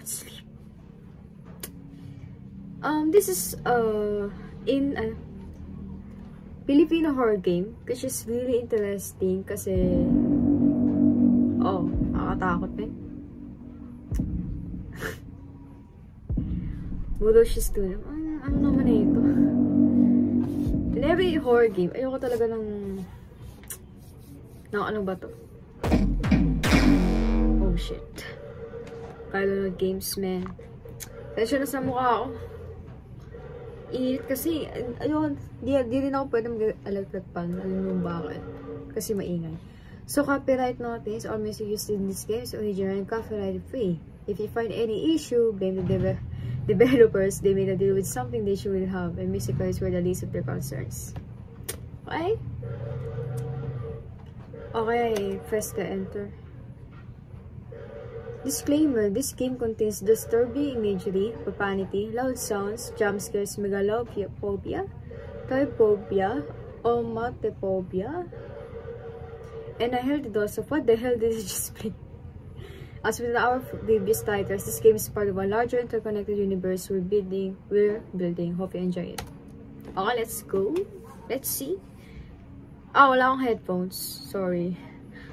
sleep. This is in a Filipino horror game, which is really interesting kasi nakakatakot din. Budoshi Studio. Ano naman na ito? In every horror game, ayoko talaga ng ano ba to? Oh shit. Kaya na games, man. Tensya na sa mukha ako. Init kasi, ayun, di rin ako pwede mag-electric pan. Alam mo bakit? Kasi maingay. So, copyright notice or music used in this game is original and copyright free. If you find any issue, blame the developers. They made a deal with something they shouldn't have, and music rights were the least of their concerns. Okay? Okay, press the enter. Disclaimer, this game contains disturbing imagery, profanity, loud sounds, jump scares, megalophobia, toyphobia, omatophobia, and I heard it also. What the hell did it just play? As with our previous titles, this game is part of a larger interconnected universe we're building. Hope you enjoy it. Okay, let's go. Let's see. Wala akong headphones. Sorry.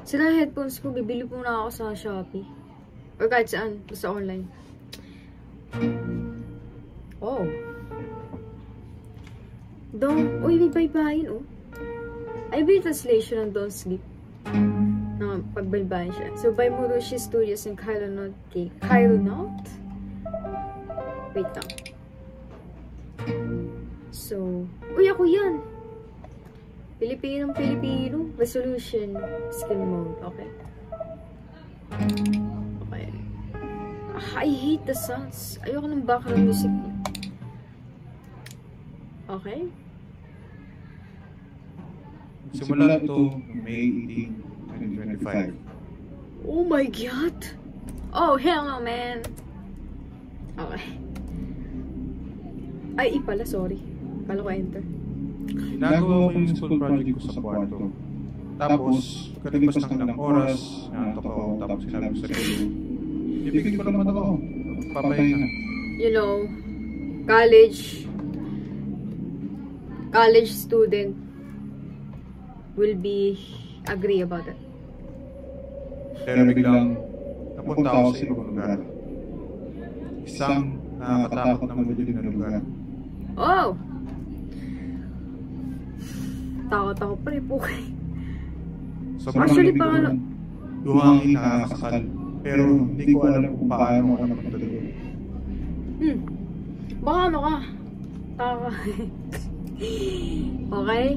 Sila headphones ko, bibili po na ako sa Shopee. Or kahit saan, basta online. Oh. Uy, may baybayin, oh. Ay, ba yung translation ng Don't Sleep? Pagbaybayin siya. So, by Muroshi Studios and Kaironaut. Wait lang. So, uy, ako yan. Filipino. Resolution. Skin mode. Okay. I hate the sounds. Ayoko ng background music. Okay. Simula ito May 18, 2025. Oh my god! Oh, hell no, man! Okay. Ay, pala, sorry. Kala ko enter. Ginagawa ko yung school project ko sa kwarto. Tapos, kalipas ng ilang oras, nantok ako, tapos sinabi ko sa sarili. Ibigay ko naman ako. Papahinga. You know, college student will be agree about it. Pero biglang napunta ako sa ibang lugar. Isang nakakatakot na madilim na lugar. Oh! Takot ako pa rin po kayo. Actually, parang luhangin nakakasal. Pero hindi ko alam kung paano ako napunta doon. Baka ano ka? Okay?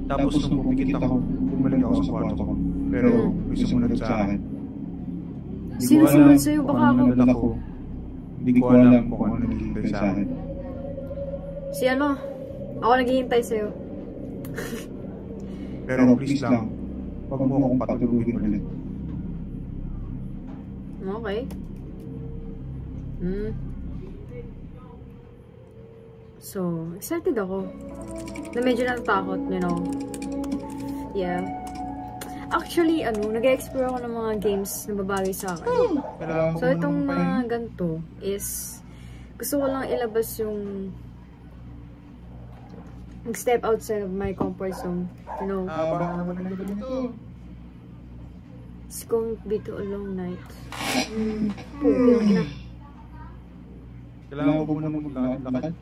Tapos nung pumikit ako, bumalik ako sa kwarto ko. Pero may sumunod sa akin. Sino sumunod sa'yo? Baka ako? Hindi ko alam kung ano naghihintay sa akin. Si ano? Ako naghihintay sa'yo. Pero please lang, huwag mo akong patulugin ulit. Okay. So, excited ako. Na medyo natatakot, you know. Yeah. Actually, nag-explore ako ng mga games na babagay sa akin. So, itong mga ganito is, gusto ko lang ilabas yung mag-step outside of my comfort zone. You know. Baka naman ang gabi nito. It's going to be a long night. Puking ina. Kailangan ko muna maglakad.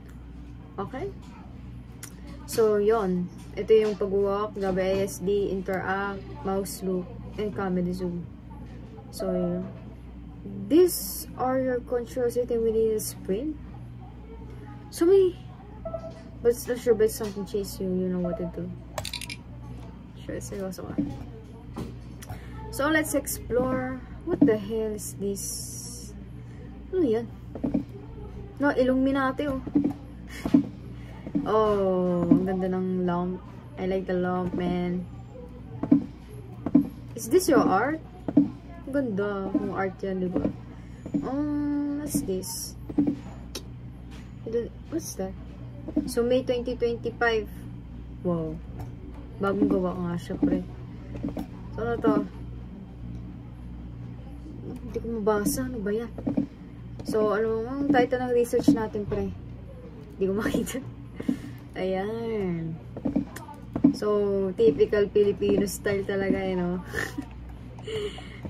Okay. So, yon. Ito yung pag-walk, WASD, interact, mouse loop, and comedy zoom. So, these are your controls within a sprint. So, but not sure but something chase you, you know what to do. Sure, seryoso ka. So, let's explore. What the hell is this? Ano yan? No, Illuminati, oh. Oh, ang ganda ng lamp. I like the lamp, man. Is this your art? Ang ganda. Yung art yan, diba? What's this? What's that? So, May 2025. Wow. Bagong gawa nga siya, pre. So, ano to? Hindi ko mabasa. Ano ba yan? So, ano ang title ng research natin, pre? Hindi ko makita. Ayan. So, typical Filipino style talaga, eh, no?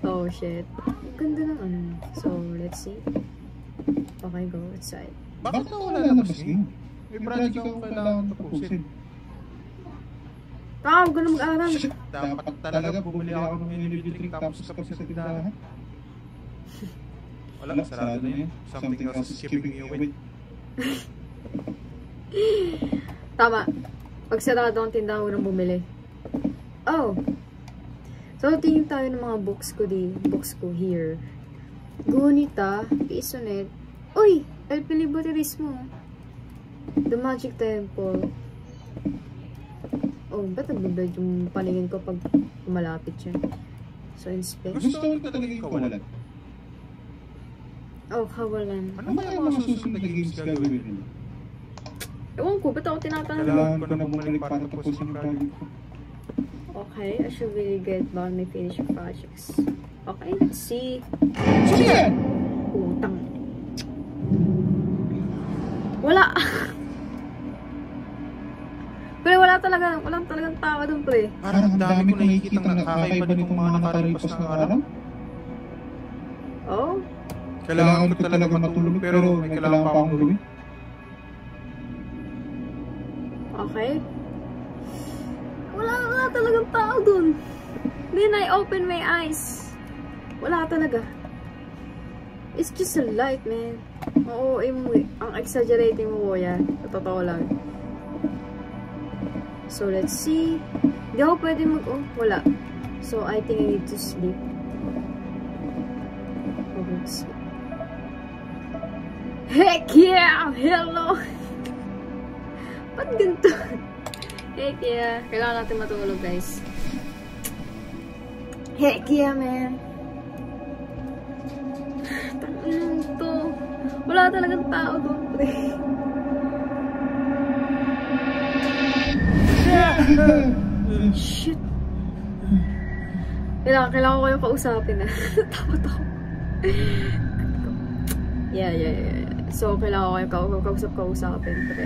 Oh, shit. Ang ganda ng ano. So, let's see. Okay, go outside. Bakit ka wala labas game? May project akong kailangan tapusin. Huwag ka na mag-aaral. Dapat talaga bumili ako ng energy drink tapos kapag sa tindahan. Wala, sarado na yun. Something else is keeping me awake. Tama. Pag sarado ang tindahan ko nang bumili. Oh. So, tingin tayo ng mga books ko here. Gunita, Pisonet. Uy! El Filibusterismo. The Magic Temple. Oh, ba't nag-blurred yung paningin ko pag malapit siya? So, inspect. Gusto ko talaga yung kawalan. Oh, kawalan. Ano kaya mga susunod na games gagawin nila? Ewan ko, ba't ako tinatanong? Kailangan ko na bumalik para tapusin yung project ko. Okay, I should really get back my finished projects. Okay, let's see. Sige! Utang. Wala. Pre, walang talagang tao doon, pre. Parang ang dami ko nakikita ng nakakaiba nitong mga nakaripas ng araw. Oh? Kailangan ko talaga matulog pero may kailangan pa akong gawin. Okay. Wala talagang tao doon. Then I open my eyes. Wala talaga. It's just a light, man. Oo, ang exaggerating mo, kuya. Totoo lang. So, let's see. Hindi ako pwede wala. So, I think I need to sleep. Let's see. Heck yeah! Hello! Ba't ganito? Heck yeah! Kailangan natin matulog, guys. Heck yeah, man! Tangan to. Wala talagang tao doon, pre. Shit. Kailangan ko yung kausapin na. Takot ako. Yeah. So, kailangan ko yung kausapin. Pero,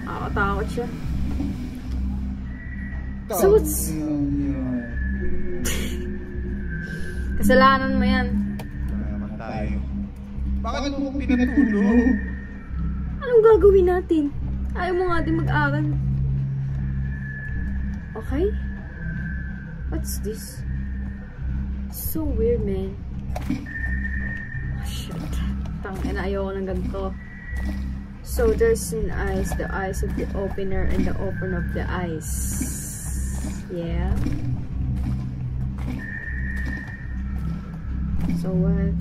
nakakatakot siya. So, kasalanan mo yan. Naman tayo. Bakit mo pinatulog? Anong gagawin natin? Ayaw mo nga din mag-aral. Okay? What's this? So weird, man. Oh, shit. Tangina, ayoko ng ganito. So there's an eyes, the eyes of the opener and the opener of the eyes. Yeah. So what?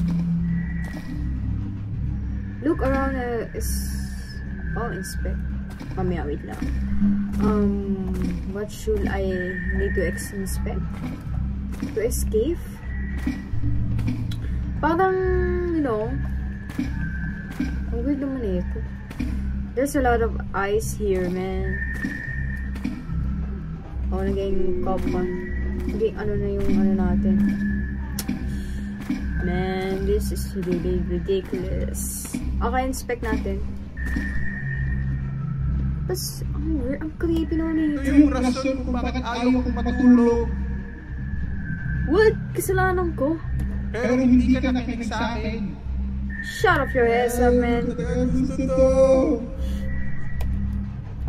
Look around inspect. Mamaya, wait lang. What should I need to inspect? To escape? Parang, you know, ang weird naman ito. There's a lot of eyes here, man. Oh, naging copa. Naging ano na yung ano natin. Man, this is really ridiculous. Okay, inspect natin. Tapos, ang creepy naman ito. Ito yung rason kung bakit ayaw kong matulog. What? Kasalanan ko? Pero hindi ka nakinig sa akin. Shut up your ass up, man. Gusto to.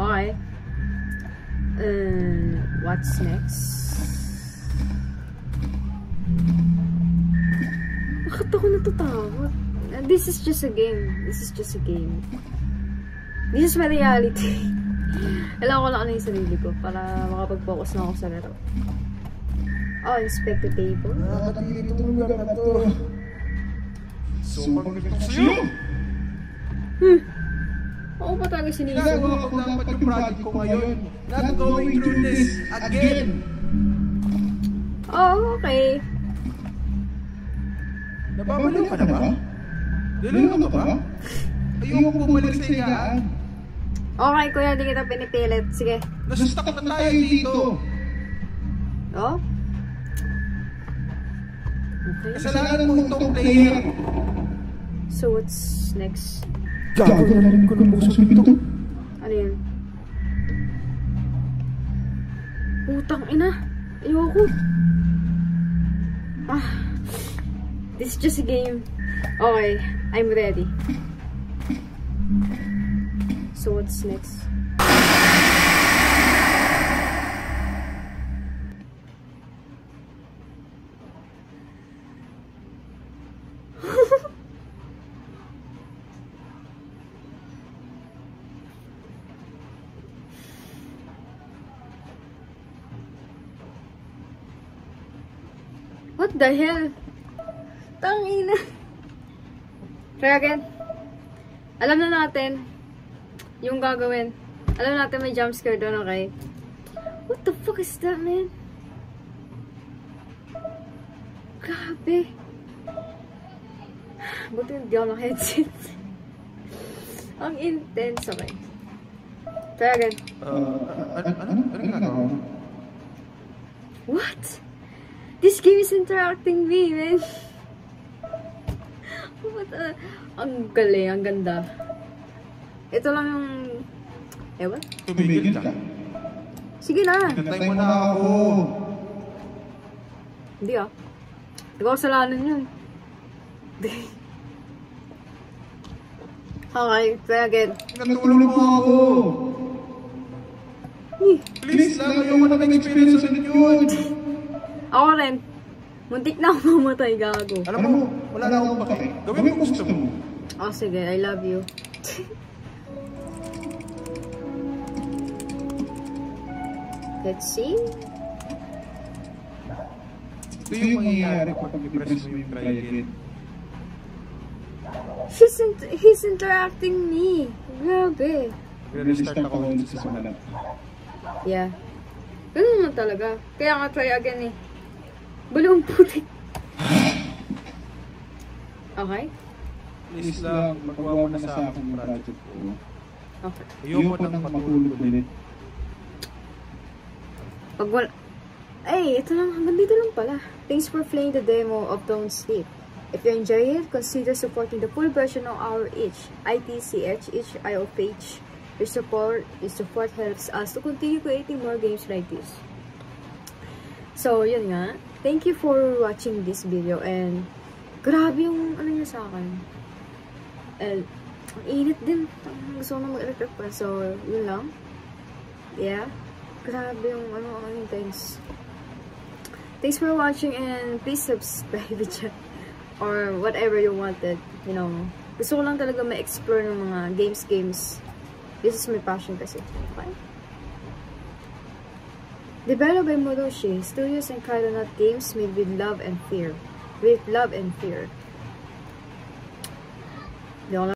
Okay. What's next? Bakit ako natatakot? This is just a game. This is just a game. This is my reality. Kailangan ko lang ano yung sarili ko para makapag-focus na ako sa laro. Oh, inspect the table. Nakakatili itong lugar na to. Sumpang ito sa'yo! Oo ba talaga sinisip? Ginagawa ko dapat yung project ko ngayon. Not going through this again! Oh, okay. Nababaliw ka na ba? Dalawa ka ba? Ayoko bumalik sa higaan. Okay, kuya, hindi kita pinipilit. Sige. Nasustuck na tayo dito. Oh? Okay. Kasalanan mo itong player. So what's next? Gago na rin ko ng buksan yung pinto. Ano yun? Putang ina. Ayoko. This is just a game. Okay, I'm ready. So what's next? What the hell? Tangina. Try again. Alam na natin yung gagawin. Alam natin may jump scare doon, okay? What the fuck is that, man? Grabe. Buti hindi ako naka-headset. Ang intense, okay. Try again. Ano ginagawa mo? What? This game is interacting me, man. What, ang galing, ang ganda. Ito lang yung... Ewan? Tumigil ka. Sige na. Hinantay mo na ako. Hindi ah. Hindi ko kasalanan yun. Okay, try again. Natulong mo ako. Please lang, ayoko na experience ulit yun. Ako rin. Muntik na ako mamatay, gago. Alam mo, wala na akong pake. Gawin mo gusto mo. Oh, sige. I love you. Let's see. Ito yung mangyayari kapag i-press mo yung try again. He's interacting me. Grabe. Restart ako ulit sa simula. Yeah. Ganun naman talaga. Kaya nga try again eh. Bulong putik. Okay? Please lang, magawa mo na sa akin yung project ko. Okay. Ayoko nang matulog ulit. Pag wala... Ay, ito lang. Hanggang dito lang pala. Thanks for playing the demo of Don't Sleep. If you enjoy it, consider supporting the full version of our itch.io page. Your support helps us to continue creating more games like this. So, yun nga. Thank you for watching this video and grabe yung ano niya sa akin. And ang init din. Gusto ko na mag-electric pa. So, yun lang. Yeah. Grabe yung ano, ang intense. Thanks for watching and please subscribe dyan. Or whatever you wanted. You know, gusto ko lang talaga ma-explore ng mga games. This is my passion kasi. Okay? Developed by Moroshi Studios and Kaironut Games made with love and fear.